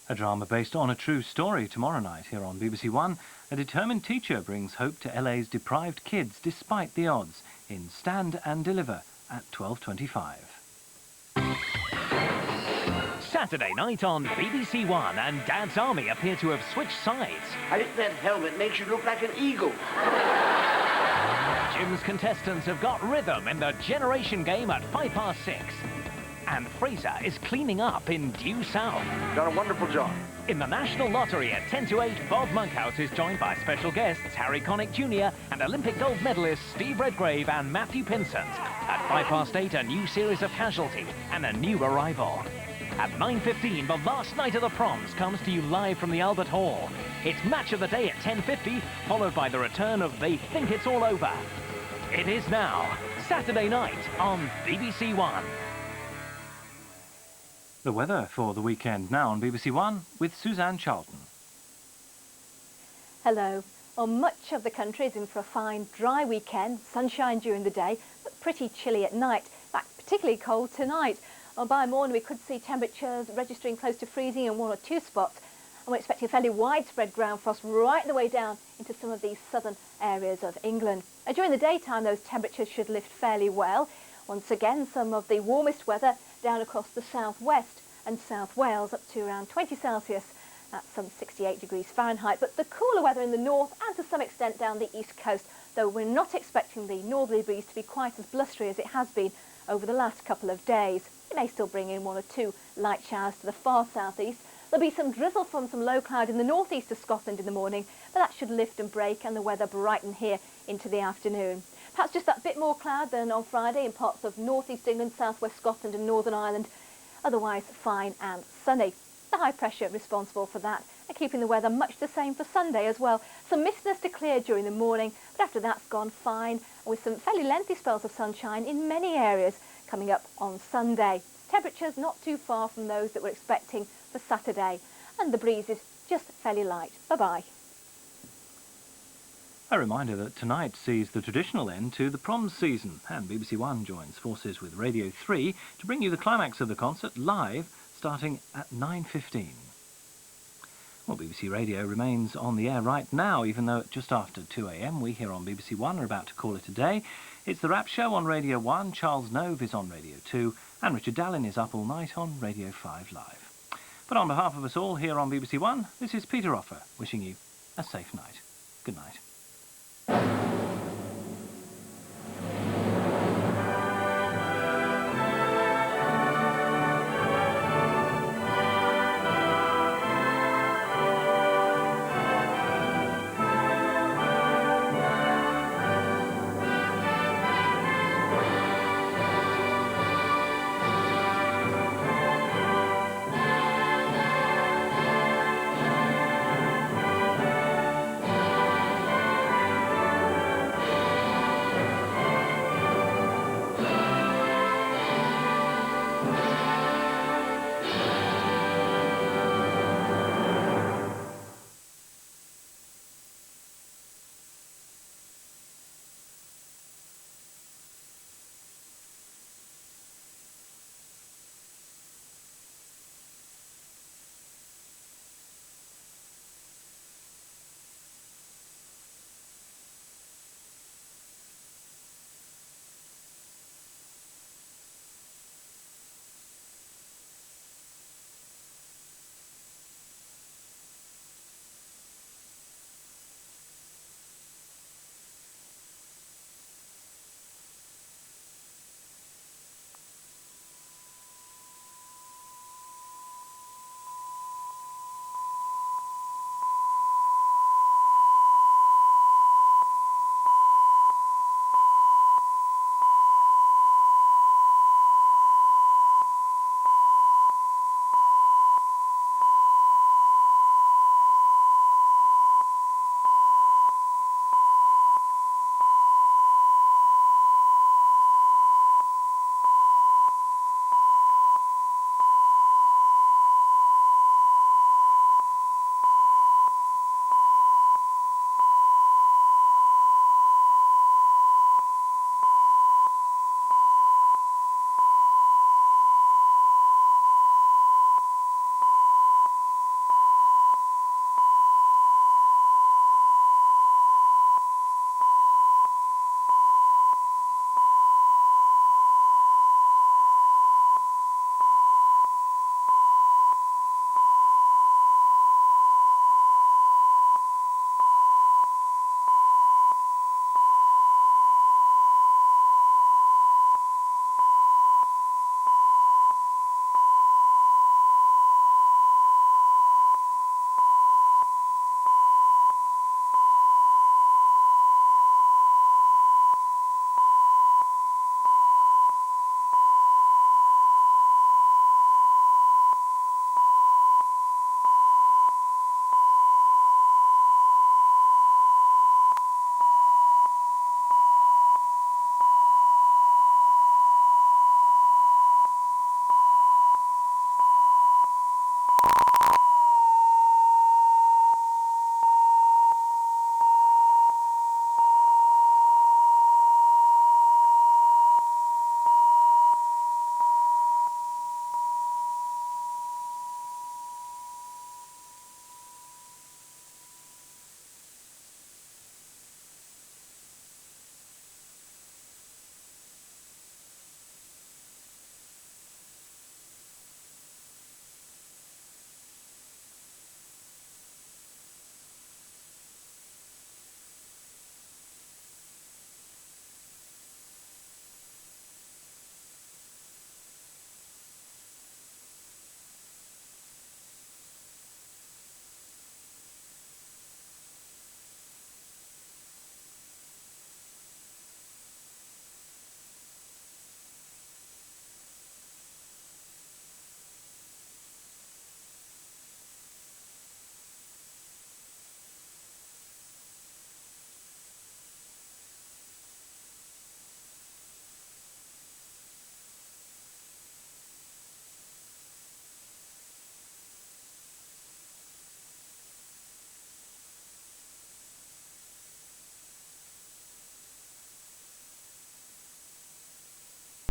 A drama based on a true story tomorrow night here on BBC1. A determined teacher brings hope to LA's deprived kids despite the odds in Stand and Deliver at 12:25. Saturday night on BBC1, and Dad's Army appear to have switched sides. I think that helmet makes you look like an eagle. Jim's contestants have got rhythm in the generation game at 6:05. And Fraser is cleaning up in due south. Done a wonderful job. In the National Lottery at 8:10, Bob Monkhouse is joined by special guests Harry Connick Jr. and Olympic gold medalists Steve Redgrave and Matthew Pinsent. At 8:05, a new series of Casualty and a new arrival. At 9:15, the last night of the Proms comes to you live from the Albert Hall. It's Match of the Day at 10:50, followed by the return of They Think It's All Over. It is now Saturday night on BBC1. The weather for the weekend now on BBC1 with Suzanne Charlton. Hello. Well, much of the country is in for a fine, dry weekend. Sunshine during the day, but pretty chilly at night. In fact, particularly cold tonight. Well, by morning, we could see temperatures registering close to freezing in one or two spots. And we're expecting fairly widespread ground frost right the way down into some of these southern areas of England. During the daytime, those temperatures should lift fairly well. Once again, some of the warmest weather down across the southwest and South Wales, up to around 20 Celsius. That's some 68 degrees Fahrenheit. But the cooler weather in the north and to some extent down the east coast, though we're not expecting the northerly breeze to be quite as blustery as it has been over the last couple of days. It may still bring in one or two light showers to the far southeast. There'll be some drizzle from some low cloud in the northeast of Scotland in the morning, but that should lift and break and the weather brighten here into the afternoon. Perhaps just that bit more cloud than on Friday in parts of northeast England, southwest Scotland and Northern Ireland. Otherwise fine and sunny. The high pressure responsible for that and keeping the weather much the same for Sunday as well. Some mistiness to clear during the morning, but after that's gone fine, with some fairly lengthy spells of sunshine in many areas coming up on Sunday. Temperatures not too far from those that we're expecting for Saturday, and the breeze is just fairly light. Bye-bye. A reminder that tonight sees the traditional end to the Proms season, and BBC1 joins forces with Radio 3 to bring you the climax of the concert live, starting at 9:15. Well, BBC Radio remains on the air right now, even though at just after 2 a.m. we here on BBC1 are about to call it a day. It's the Rap Show on Radio 1, Charles Nove is on Radio 2, and Richard Dallin is up all night on Radio 5 Live. But on behalf of us all here on BBC1, this is Peter Offer, wishing you a safe night. Good night.